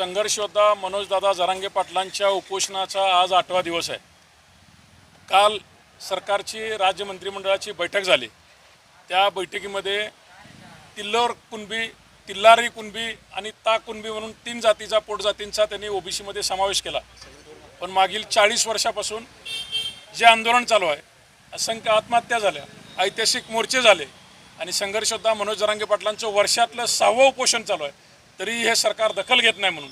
संघर्ष योद्धा मनोजदादा जरांगे पाटलांच्या उपोषणाचा आज 8वा दिवस आहे। काल सरकारची राज्य मंत्रिमंडळाची बैठक झाली। त्या बैठकीमध्ये तिल्लारी कुणबी आणि ता कुणबी म्हणून 3 जातीचा पोटजातींचा त्यांनी ओबीसीमध्ये समावेश केला। पण मागील 40 वर्षापासून जे आंदोलन चालू आहे, असंख्य आत्महत्या झाल्या, ऐतिहासिक मोर्चे झाले आणि संघर्ष योद्धा मनोज जरांगे पाटलांचं वर्षातलं 6वं उपोषण चालू आहे, तरी हे सरकार दखल घेत नाही। म्हणून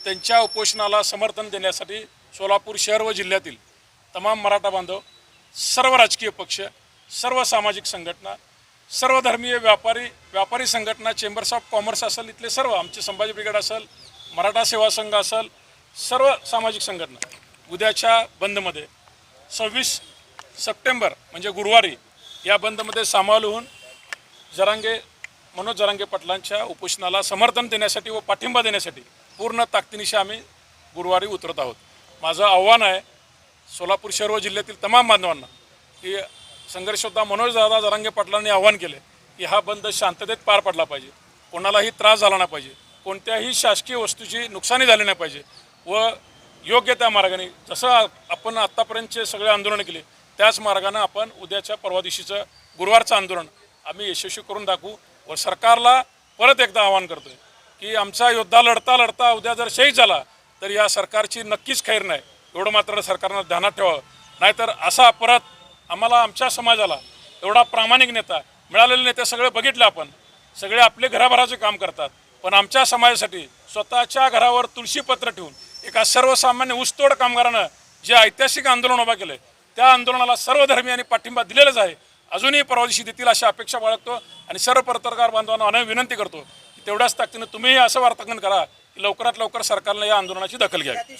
त्यांच्या उपोषणाला समर्थन देण्यासाठी सोलापूर शहर व जिल्ह्यातील तमाम मराठा बांधव, सर्व राजकीय पक्ष, सर्व सामाजिक संघटना, सर्व धर्मीय व्यापारी संघटना, चेंबर्स ऑफ कॉमर्स असेल, इथले सर्व आमचे संभाजी ब्रिगेड असेल, मराठा सेवा संघ असेल, सर्व सामाजिक संघटना उद्याच्या बंदमध्ये 26 सप्टेंबर म्हणजे गुरुवारी या बंदमध्ये सामील होऊन मनोज जरांगे पाटलांच्या उपोषणाला समर्थन देण्यासाठी व पाठिंबा देण्यासाठी पूर्ण ताकदीनिशी आम्ही गुरुवारी उतरत आहोत। माझं आव्हान आहे सोलापूर शहर व जिल्ह्यातील तमाम बांधवांना की संघर्ष योद्धा मनोजदादा जरांगे पाटलांनी आव्हान केले की हा बंद शांततेत पार पडला पाहिजे, कोणालाही त्रास झाला नाही पाहिजे, कोणत्याही शासकीय वस्तूची नुकसानी झाली नाही पाहिजे व योग्य त्या मार्गाने जसं आपण आत्तापर्यंतचे सगळे आंदोलन केले त्याच मार्गाने आपण उद्याच्या परवा दिवशीचं गुरुवारचं आंदोलन आम्ही यशस्वी करून दाखवू। व सरकारला परत एकदा आवाहन करतोय की आमचा योद्धा लढता लढता उद्या जर शहीद झाला तर या सरकारची नक्कीच खैर नाही, एवढं मात्र सरकारनं ध्यानात ठेवावं। नाहीतर असा परत आम्हाला आमच्या समाजाला एवढा प्रामाणिक नेता मिळालेले नेते सगळे बघितले, आपण सगळे आपले घराभराचे काम करतात, पण आमच्या समाजासाठी स्वतःच्या घरावर तुळशीपत्र ठेवून एका सर्वसामान्य ऊसतोड कामगारानं जे ऐतिहासिक आंदोलन उभा केलं त्या आंदोलनाला सर्व धर्मीयांनी पाठिंबा दिलेलाच आहे। अजूनही परवा दिवशी देतील अशी अपेक्षा बाळगतो आणि सर्व पत्रकार बांधवांना अनेक विनंती करतो की तेवढ्याच ताकदीने तुम्हीही असं वार्तांकन करा की लवकरात लवकर सरकारने या आंदोलनाची दखल घ्यावी।